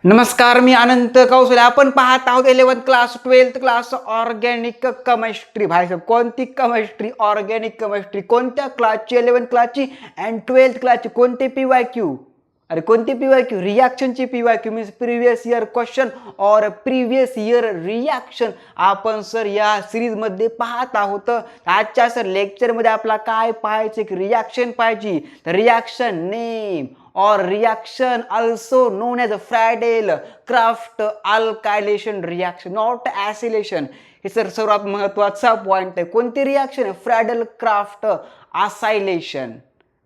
नमस्कार, मी अनंत कौशले. आपण पाहत आहोत 11th class 12th class organic chemistry. भाई साहेब, कोणती केमिस्ट्री? Organic chemistry. कोणत्या क्लासची? 11th क्लासची अँड 12th क्लासची. कोणते PYQ? अरे कोणती PYQ? रिॲक्शनची PYQ means previous year question और प्रिव्हियस इयर रिॲक्शन आपण सर या सिरीजमध्ये पाहत आहोत. आजच्या सर लेक्चरमध्ये आपला काय पाहायचं? एक रिॲक्शन पाहिजे. Reaction name or reaction also known as a Friedel-Crafts alkylation reaction, not acylation. हे सर सर्वात महत्वाचा पॉइंट आहे. कोणती रिॲक्शन आहे? फ्रॅडल-क्राफ्ट असैलेशन,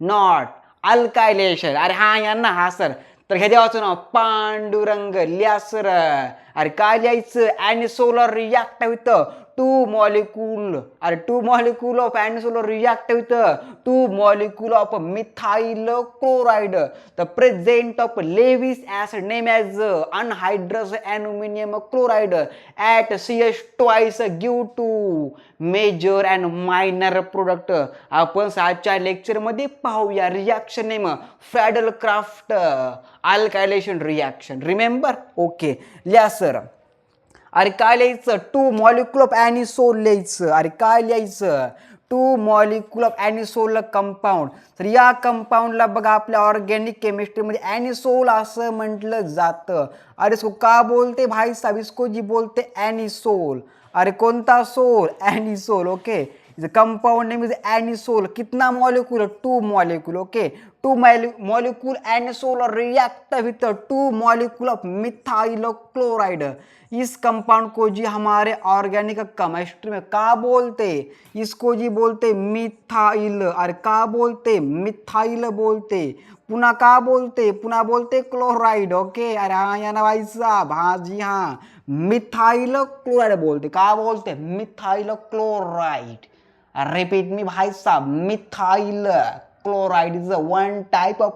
नॉट अल्कायलेशन. अरे हा यांना हा सर. तर हे देवाचं नाव पांडुरंग. लिहा सर. अरे काय लिहायचं? Anisole react with two molecule or two molecule of anisolar react with two molecule of methyl chloride. The present of Lewis acid name as anhydrous aluminum chloride at CH twice give to major and minor product. आपण आजच्या lecture मध्ये पाहूया reaction name Friedel Crafts alkylation reaction. Remember? Okay, लिहा sir. अरे काय लिहायचं? Two molecule of ॲनिसोल लिहायचं. अरे काय लिहायचं? Two molecule of anisole compound. तर या कंपाऊंडला बघा आपल्या ऑर्गॅनिक केमिस्ट्रीमध्ये ॲनिसोल असं म्हटलं जातं. अरे इसको का बोलते भाई साहब? इसको जी बोलते ॲनिसोल. अरे कोणता सोल? Anisole. Okay, compound name is anisole. कितना molecule? Two molecule. Okay, two molecule anisole react with two molecule of methyl chloride. इस कंपाउंड को जी हमारे ऑर्गेनिक केमिस्ट्री में का बोलते? इसको जी बोलते मिथाइल. अरे का बोलते? मिथाइल बोलते. पुन्हा का बोलते? पुन्हा बोलते क्लोराइड. ओके, अरे हा या ना भाई साहब. हाँ जी हाँ, मिथाइल क्लोराइड बोलते. का बोलते? Methyl chloride. Repeat me भाई साहब. मिथाइल क्लोराइड is one type of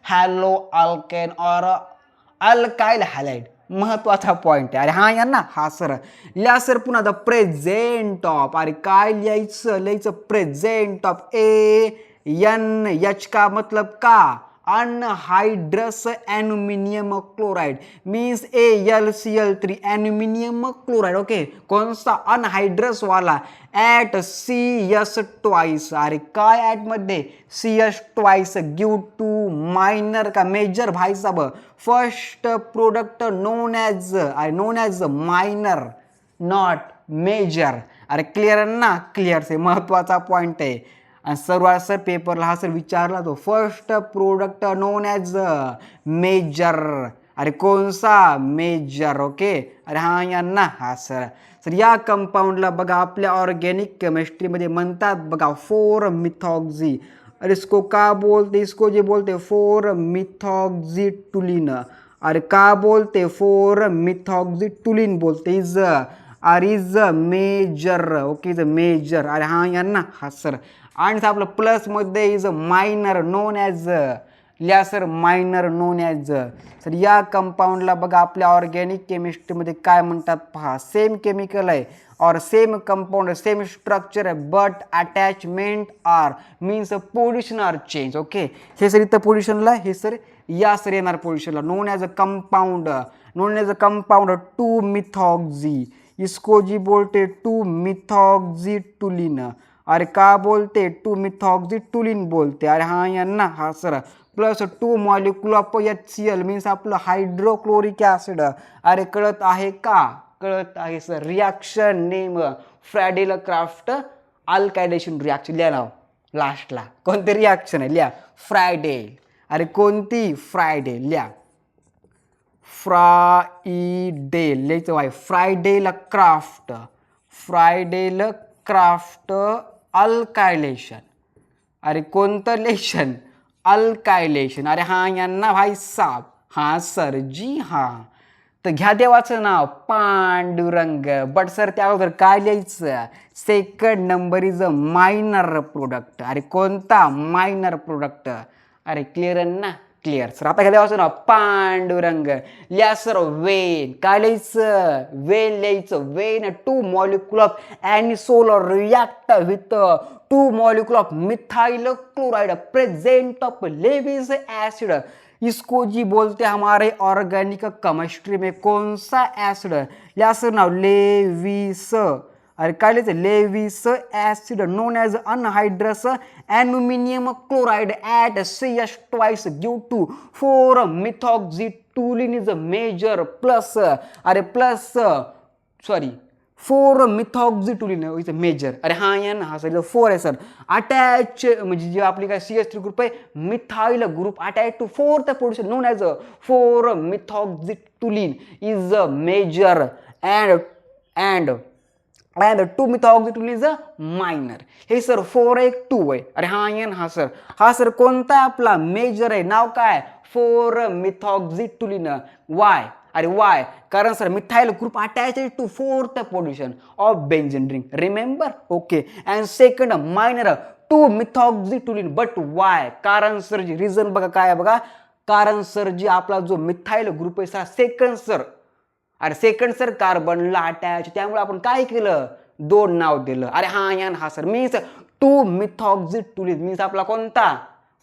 haloalkane or alkyl halide. महत्वाचा पॉइंट आहे. अरे हा यांना हा सर. लिहा सर पुन्हा द प्रेझेंट ऑफ. अरे काय लिहायचं? लिहायचं प्रेझेंट ऑफ ANH का मतलब का? Anhydrous aluminium chloride means AlCl3 aluminium chloride. Okay, कौन सा? अनहाइड्रस वाला ॲट CS ट्वाइस. अरे काय ॲट मध्ये? CS twice give to minor का मेजर भाई साहब. First product known as minor not major. अरे क्लिअर ना? क्लिअर से महत्वाचा पॉइंट आहे. आणि सर्व सर पेपरला हा सर विचारला तो. First product known as major. अरे कोणसा? मेजर. ओके, अरे हा यांना हा सर. तर या कंपाऊंडला बघा आपल्या ऑर्गॅनिक केमिस्ट्रीमध्ये म्हणतात बघा 4-मिथॉक्झी. अरे इसको का बोलते? इसको जे बोलते 4-मिथॉक्झिटुलिन. अरे का बोलते? 4-मिथॉक्झिटुलिन बोलते. Is major. Okay, is major. अरे हा यांना हा सर. आणि आपलं प्लस मध्ये इज मायनर नोन ॲज. लिहा सर मायनर नोन ॲज. तर या कंपाऊंडला बघा आपल्या ऑर्गॅनिक केमिस्ट्रीमध्ये काय म्हणतात पहा. सेम केमिकल आहे और सेम कंपाऊंड, सेम स्ट्रक्चर आहे, but attachment are means position are change. Okay, हे सर इथं पोझिशनला, हे सर या सर येणार पोझिशनला. Known as a compound. Two methoxy. इसको जी बोलते 2-मिथॉक्झिटुलिन. अरे का बोलते? 2-मिथॉक्झिटुलिन बोलते. अरे हा यांना हा sir. Plus 2 molecule of HCl means आपलं हायड्रोक्लोरिक ॲसिड. अरे कळत आहे का? कळत आहे sir. Reaction name Friedel Crafts alkylation reaction. लिहा नाव लास्टला. कोणती रिॲक्शन आहे? लिहा फ्रायडेल. अरे कोणती? फ्रायडेल. लिहा फ्रायडेल लिहायचं वाय. फ्रायडेल-क्राफ्ट अल्कायलेशन. अरे कोणतं लेशन? अल्कायलेशन. अरे हा यांना भाई साहब. हा सर जी हा. तर घ्या देवाचं नाव पांडुरंग. बट सर त्या अगोदर काय लिहायचं? Second number is a minor product. अरे कोणता? Minor product. अरे क्लिअर ना? Clear sir. आता घ्या देवाचं नाव पांडुरंग. लिहा सर वेन. काय लिहायचं? वेन लिहायचं. When 2 molecule of anisole react with 2 molecule of methyl chloride present of Lewis acid इसको जी बोलते हैं हमारे ऑर्गेनिक केमिस्ट्री में कौन सा एसिड है, या सर नाव लेविस, अरे काय लिहायचं, Lewis acid known as anhydrous aluminium chloride at CS twice give to 4 methoxytoluene is major plus, अरे plus sorry 4 methoxytoluene is major, अरे हा एन हा सर 4 आहे सर, अटॅच म्हणजे जे आपली काय CS3 ग्रुप आहे methyl group attach to 4th portion known as 4 methoxytoluene is major and 2 methoxytoluene is minor. हे सर 4 एक 2 आहे, अरे हा एन हा सर कोणता आपला मेजर आहे, नाव काय 4 मिथॉक्झिटुलिन. वाय, अरे वाय कारण sir methyl group attached to 4th position of benzene ring, remember, okay. And second minor 2 methoxytoluene, but why कारण सर जी रिझन बघा काय आहे बघा, कारण सर जी आपला जो मिथाइल ग्रुप आहे सेकंड सर कार्बनला अटॅच, त्यामुळे आपण काय केलं 2 नाव दिलं. अरे हा यान हा सर मीन्स 2 मिथॉक्झिटुलिन मीन्स आपला कोणता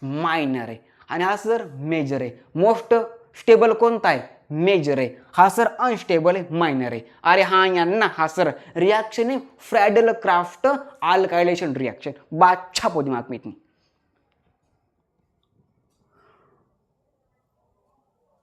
मायनर आहे, आणि हा सर मेजर आहे. मोस्ट स्टेबल कोणता आहे मेजर आहे, हा सर अनस्टेबल आहे मायनर आहे. अरे हा यांना हा सर रिॲक्शन आहे फ्रॅडल क्राफ्ट अल्कायलेशन रिॲक्शन, बादशाह पोदी मार्क मिळते.